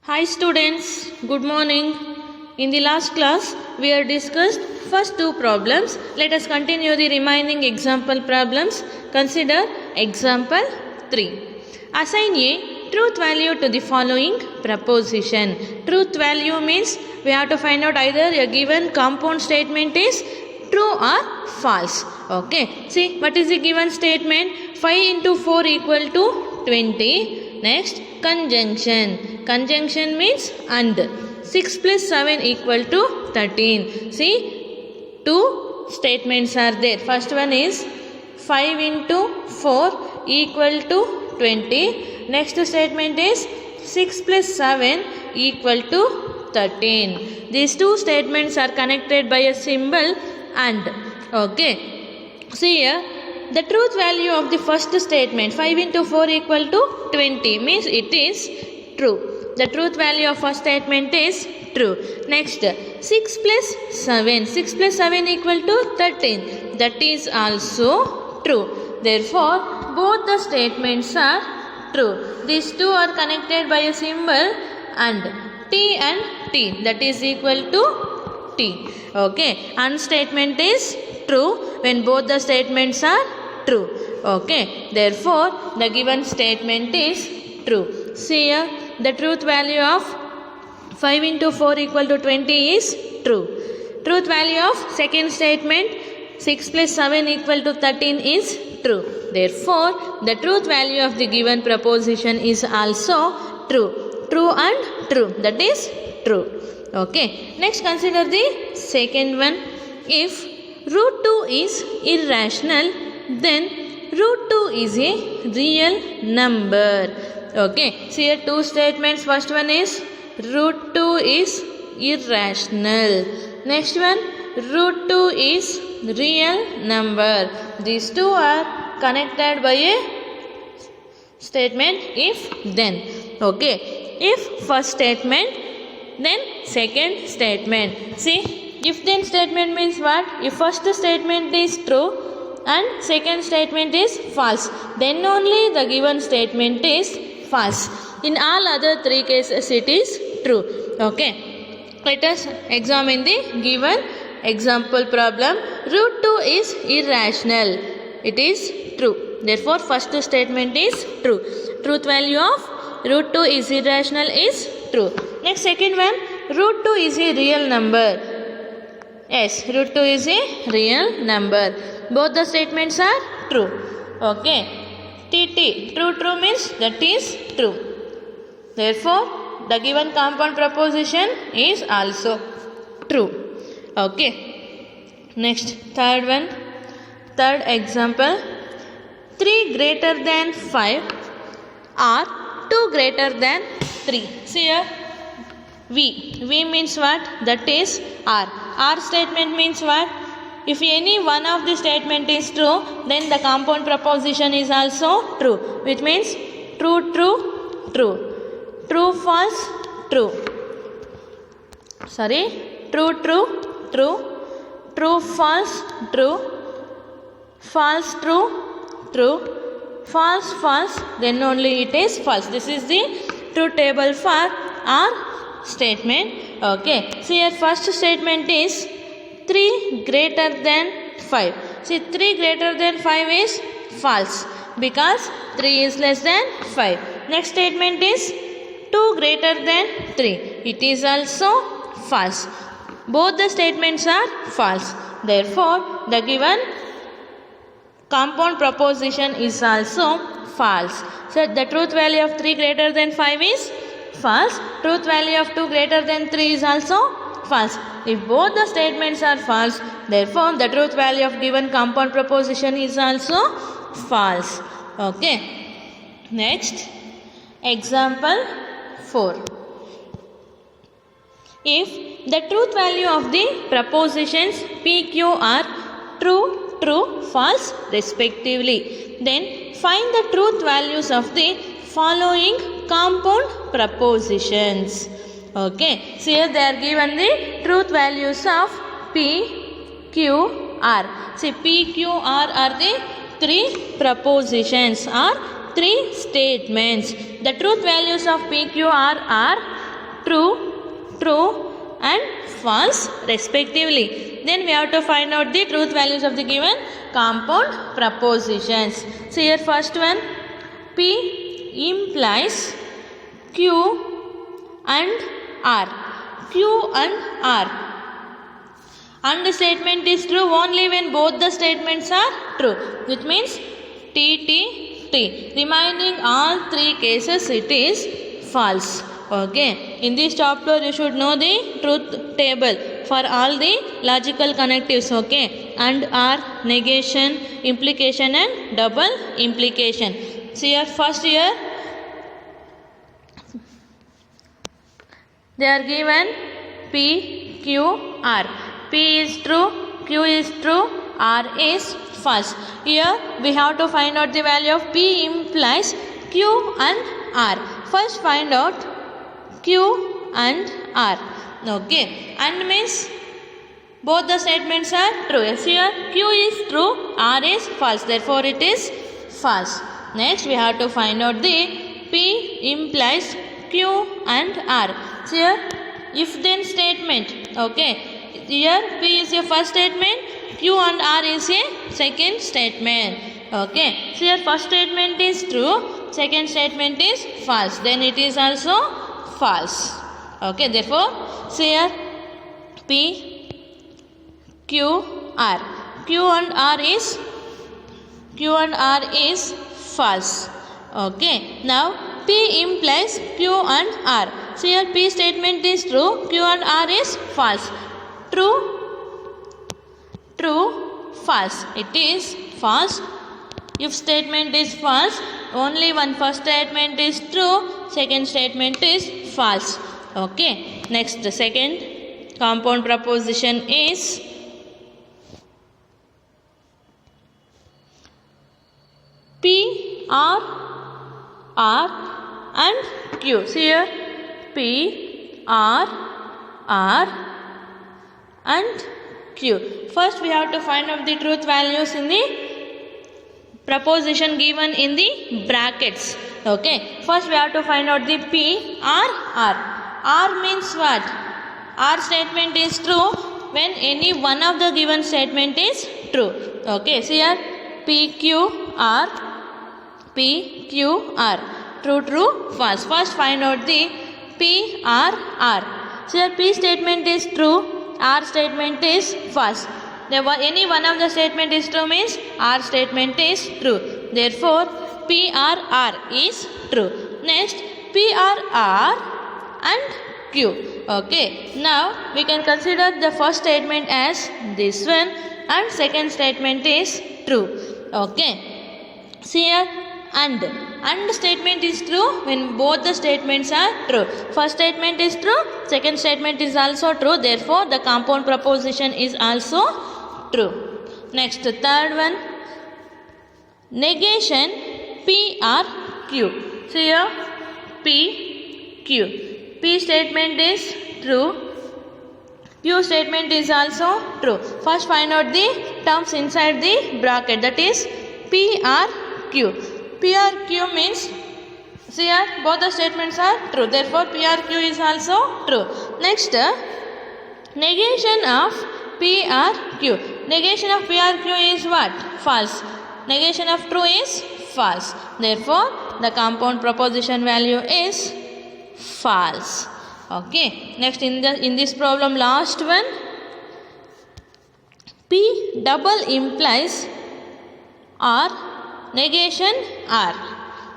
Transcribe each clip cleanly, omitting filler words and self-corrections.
Hi students, good morning. In the last class, we have discussed first two problems. Let us continue the remaining example problems. Consider example 3. Assign a truth value to the following proposition. Truth value means we have to find out either a given compound statement is true or false. Okay, see what is the given statement? 5 into 4 equal to 20. Next, conjunction. Conjunction means and. 6 plus 7 equal to 13. See, two statements are there. First one is 5 into 4 equal to 20. Next statement is 6 plus 7 equal to 13. These two statements are connected by a symbol and. Okay. See here. The truth value of the first statement 5 into 4 equal to 20 means it is true. The truth value of first statement is true. Next 6 plus 7. 6 plus 7 equal to 13. That is also true. Therefore, both the statements are true. These two are connected by a symbol and T and T. That is equal to T. Okay. And statement is true when both the statements are true. Okay. Therefore, the given statement is true. See here, the truth value of 5 into 4 equal to 20 is true. Truth value of second statement 6 plus 7 equal to 13 is true. Therefore, the truth value of the given proposition is also true. True and true. That is true. Okay. Next, consider the second one. If root 2 is irrational, then root 2 is a real number. Okay. See here two statements. First one is root 2 is irrational. Next one, root 2 is real number. These two are connected by a statement if then. Okay. If first statement, then second statement. See, if then statement means what? If first statement is true and second statement is false, then only the given statement is false. In all other three cases it is true. Okay. Let us examine the given example problem. Root 2 is irrational. It is true. Therefore, first statement is true. Truth value of root 2 is irrational is true. Next, second one, root 2 is a real number. Yes, root 2 is a real number. Both the statements are true. Okay. TT, true means that is true. Therefore, the given compound proposition is also true. Okay. Next, third one. Third example. 3 greater than 5 or 2 greater than 3. See here. V means what? That is R. R statement means what? If any one of the statement is true, then the compound proposition is also true. Which means true, true, true. True, false, true. Sorry. True, true, true. True, false, true. False, true, true. False, false. Then only it is false. This is the truth table for our statement. Okay. See here first statement is 3 greater than 5. See 3 greater than 5 is false because 3 is less than 5. Next statement is 2 greater than 3. It is also false. Both the statements are false. Therefore, the given compound proposition is also false. So, the truth value of 3 greater than 5 is false. Truth value of 2 greater than 3 is also false. If both the statements are false, therefore, the truth value of given compound proposition is also false. Okay. Next, example 4. If the truth value of the propositions PQ are true, true, false respectively, then find the truth values of the following compound propositions. Okay. So here they are given the truth values of P, Q, R. See P, Q, R are the three propositions or three statements. The truth values of PQR are true and false respectively. Then we have to find out the truth values of the given compound propositions. So here first one, P implies Q and R. Q and R. And the statement is true only when both the statements are true, which means T. Remaining all three cases it is false. Okay. In this chapter you should know the truth table for all the logical connectives. Okay. And are, negation, implication and double implication. So here first here they are given P, Q, R. P is true, Q is true, R is false. Here we have to find out the value of P implies Q and R. First find out Q and R. Okay. And means both the statements are true. Yes, here Q is true, R is false. Therefore it is false. Next we have to find out the P implies Q and R. So here if then statement. Okay. Here P is your first statement, Q and R is a second statement. Okay. So here first statement is true, second statement is false. Then it is also false. Okay. Therefore, so here P, Q, R. Q and R is false. Okay. Now P implies Q and R. So here P statement is true, Q and R is false. True, false. It is false. If statement is false, only one first statement is true, second statement is false. Okay. Next, the second compound proposition is P, R and Q. See here P, R and Q. First we have to find out the truth values in the proposition given in the brackets. Okay. First we have to find out the P, R. R means what? R statement is true when any one of the given statement is true. Okay. So here P, Q, R. True, false. First find out the P, R. So here P statement is true, R statement is false. Any one of the statement is true means R statement is true. Therefore, PRR is true. Next, PRR and Q. Okay. Now, we can consider the first statement as this one and second statement is true. Okay. See here, and statement is true when both the statements are true. First statement is true, second statement is also true. Therefore, the compound proposition is also true. Next, third one, negation PRQ. So here PQ. P statement is true, Q statement is also true. First find out the terms inside the bracket, that is PRQ. PRQ means, see here both the statements are true. Therefore, PRQ is also true. Next, negation of PRQ. Negation of PRQ is what? False. Negation of true is false. Therefore, the compound proposition value is false. Okay. Next, in this problem, last one, P double implies R. Negation R.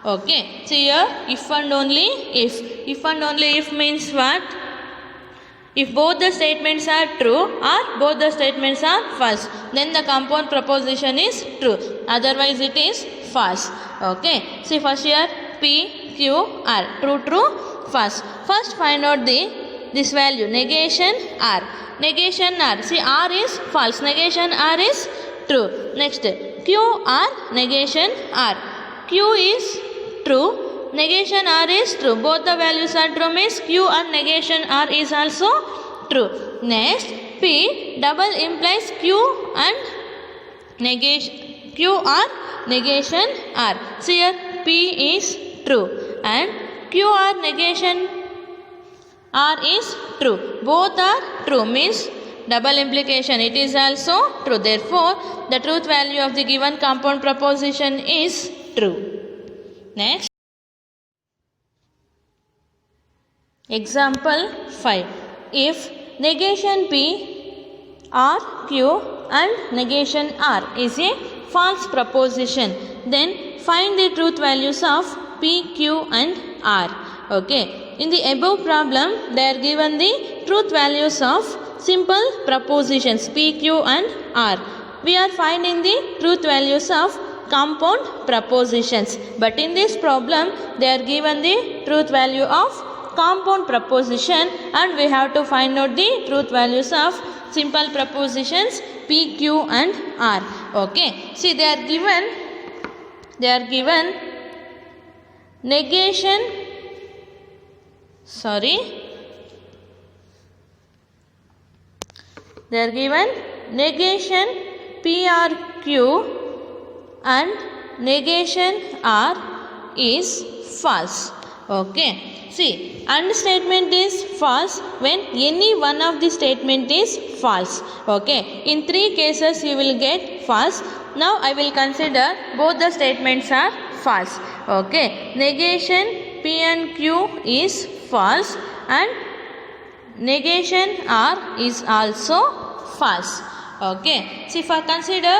Okay. So here if and only if. If and only if means what? If both the statements are true or both the statements are false, then the compound proposition is true. Otherwise it is false. Okay. See first here P, Q, R. True, false. First find out this value, negation R. Negation R. See R is false. Negation R is true. Next, Q, R, negation R. Q is true, negation R is true. Both the values are true means Q and negation R is also true. Next, P double implies Q and negation Q R, negation R. So here P is true and Q R negation R is true. Both are true means double implication. It is also true. Therefore, the truth value of the given compound proposition is true. Next. Example 5. If negation P, R, Q and negation R is a false proposition, then find the truth values of P, Q and R. Okay. In the above problem, they are given the truth values of simple propositions P, Q and R. We are finding the truth values of compound propositions. But in this problem, they are given the truth value of compound proposition and we have to find out the truth values of simple propositions P, Q and R. Okay. See, they are given negation they are given negation PRQ and negation R is false. Okay. See, and statement is false when any one of the statement is false. Okay. In 3 cases you will get false. Now I will consider both the statements are false. Okay. Negation P and Q is false and negation R is also false. Okay. See, for consider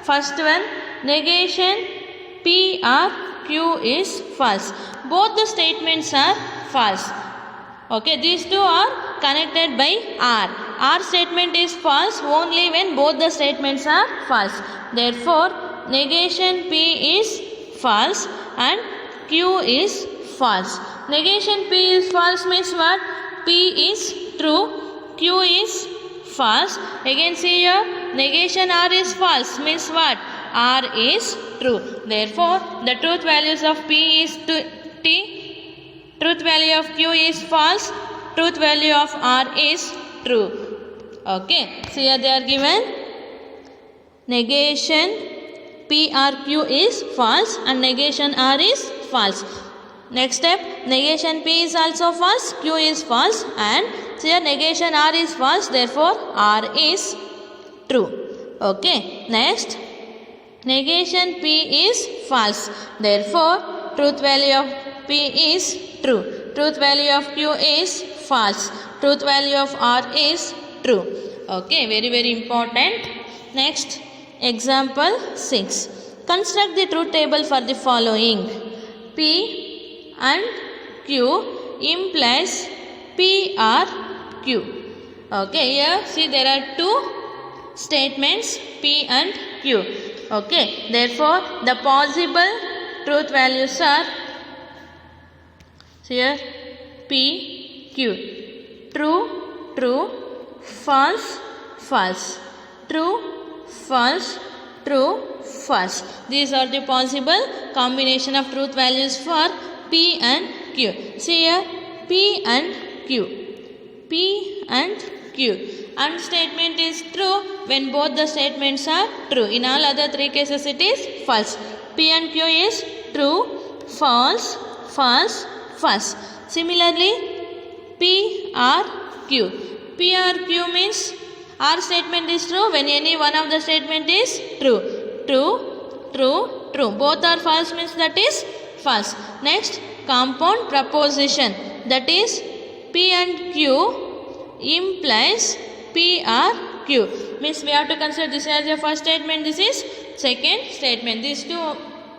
first one, negation P or Q is false. Both the statements are false. Okay. These two are connected by R. R statement is false only when both the statements are false. Therefore, negation P is false and Q is false. Negation P is false means what? P is true, Q is false. Again see here, negation R is false means what? R is true. Therefore, the truth values of P is T, truth value of Q is false, truth value of R is true. Okay. So here they are given negation P or Q is false and negation R is false. Next step, negation P is also false, Q is false and here negation R is false, therefore R is true. Okay. Next, negation P is false, therefore truth value of P is true, truth value of Q is false, truth value of R is true. Okay, very important. Next, example 6. Construct the truth table for the following. P and Q implies P or Q. Okay, here see there are two statements P and Q. Okay, therefore the possible truth values are here P, Q. True, true, false, false. True, false, true, false. These are the possible combination of truth values for P and Q. See here P and Q. P and Q. And statement is true when both the statements are true. In all other 3 cases it is false. P and Q is true, false, false, false. Similarly, P or Q. P or Q means R statement is true when any one of the statement is true. True, true, true. Both are false means that is false. Next, compound proposition, that is P and Q implies P or Q. Means we have to consider this as your first statement, this is second statement. These two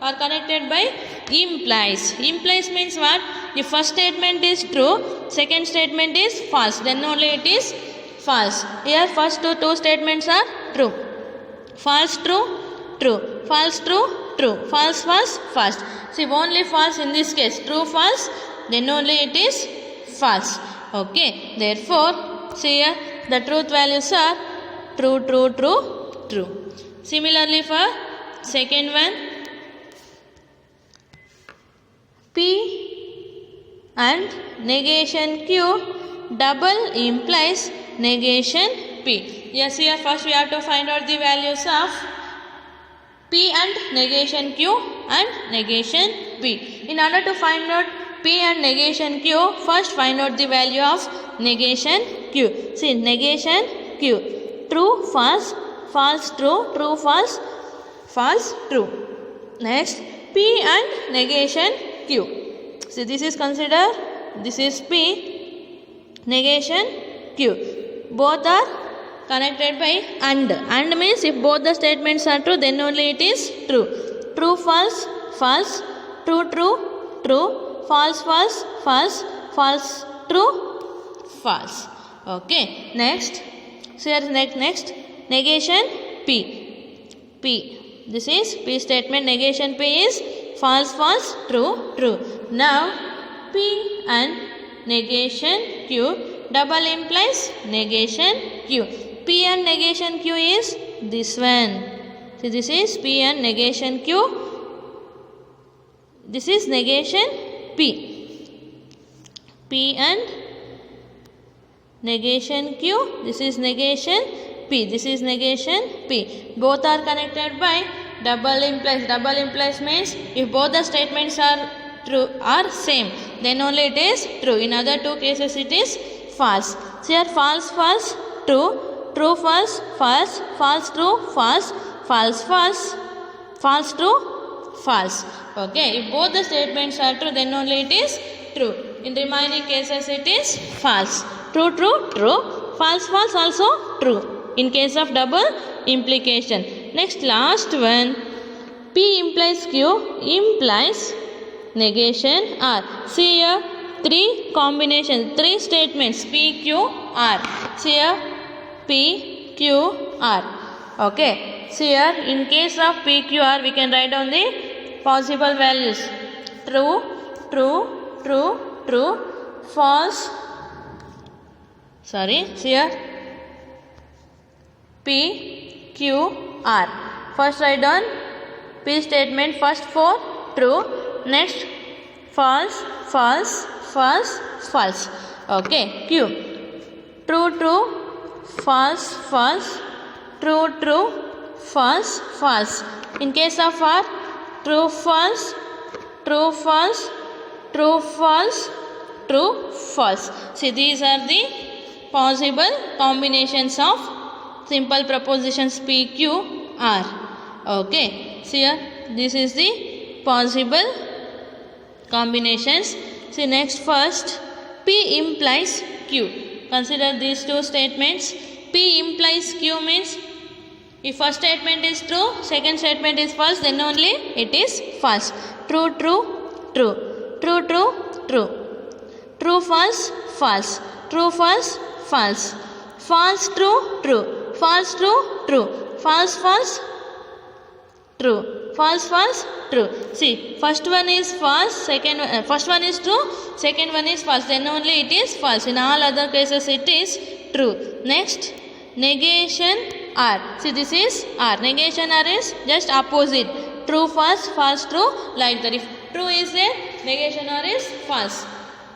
are connected by implies. Implies means what? If first statement is true, second statement is false, then only it is false. Here first two statements are true. False, true, true. False, true, true. False, false, false. See, only false in this case. True, false, then only it is false. Okay. Therefore, see here the truth values are true, true, true, true. Similarly for second one, P and negation Q double implies negation P. Yes, here first we have to find out the values of P and negation Q and negation P. In order to find out P and negation Q. First find out the value of negation Q. See, negation Q. True, false, false, true, true, false, false, true. Next, P and negation Q. See, this is consider, this is P, negation Q. Both are connected by and. And means if both the statements are true, then only it is true. True, false, false, true, true, true, false, false, false, false, true, false. Okay. Next, so here next negation P. P. This is P statement. Negation P is false, false, true, true. Now P and negation Q. Double implies negation Q. P and negation Q is this one. So this is P and negation Q. This is negation P. P and negation Q. This is negation P. This is negation P. Both are connected by double implies. Double implies means if both the statements are true or same, then only it is true. In other two cases it is false. So here false, false, true, true, false, false, false, true, false, false, false, false, true, false. Okay, if both the statements are true, then only it is true. In remaining cases it is false. True, true, true, false, false, also true. In case of double implication. Next, last one, P implies Q implies negation R. See here, three combinations, three statements, P, Q, R. See here, P, Q, R. Okay. See here, in case of P, Q, R, we can write down the possible values. True, true, true, true, false. Sorry, see here, P, Q, R. First write down P statement, first four true, next false, false, false, false. Okay, Q. True, true, false, false, true, true, false, false. In case of R, true, false, true, false, true, false, true, false. See, these are the possible combinations of simple propositions P, Q, R. Okay, see here, this is the possible combinations. See, next, first, P implies Q. Consider these two statements. P implies Q means if first statement is true, second statement is false, then only it is false. True, true, true. True, true, true. True, false, false. True, false, false. False, true, true. False, true, true. False, false, true. False, false, true. See, first one is false, first one is true, second one is false, then only it is false. In all other cases it is true. Next, negation R. See, this is R. Negation R is just opposite. True, false, false, true, like that. If true is there, negation R is false.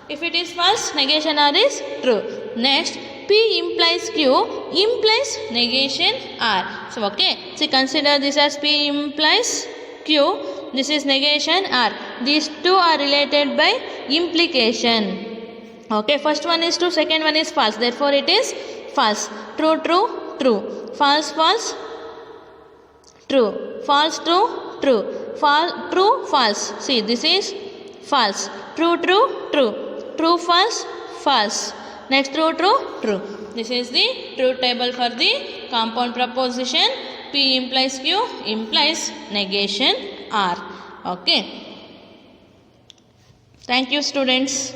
If it is false, negation R is true. Next, P implies Q implies negation R. So, okay. See, consider this as P implies Q. This is negation R. These two are related by implication. Okay. First one is true, second one is false. Therefore, it is false. True, true, true. False, false, true. False, true, true. True, false. See, this is false. True, true, true. True, false, false. Next, true, true, true. This is the truth table for the compound proposition. P implies Q implies negation R. Okay. Thank you, students.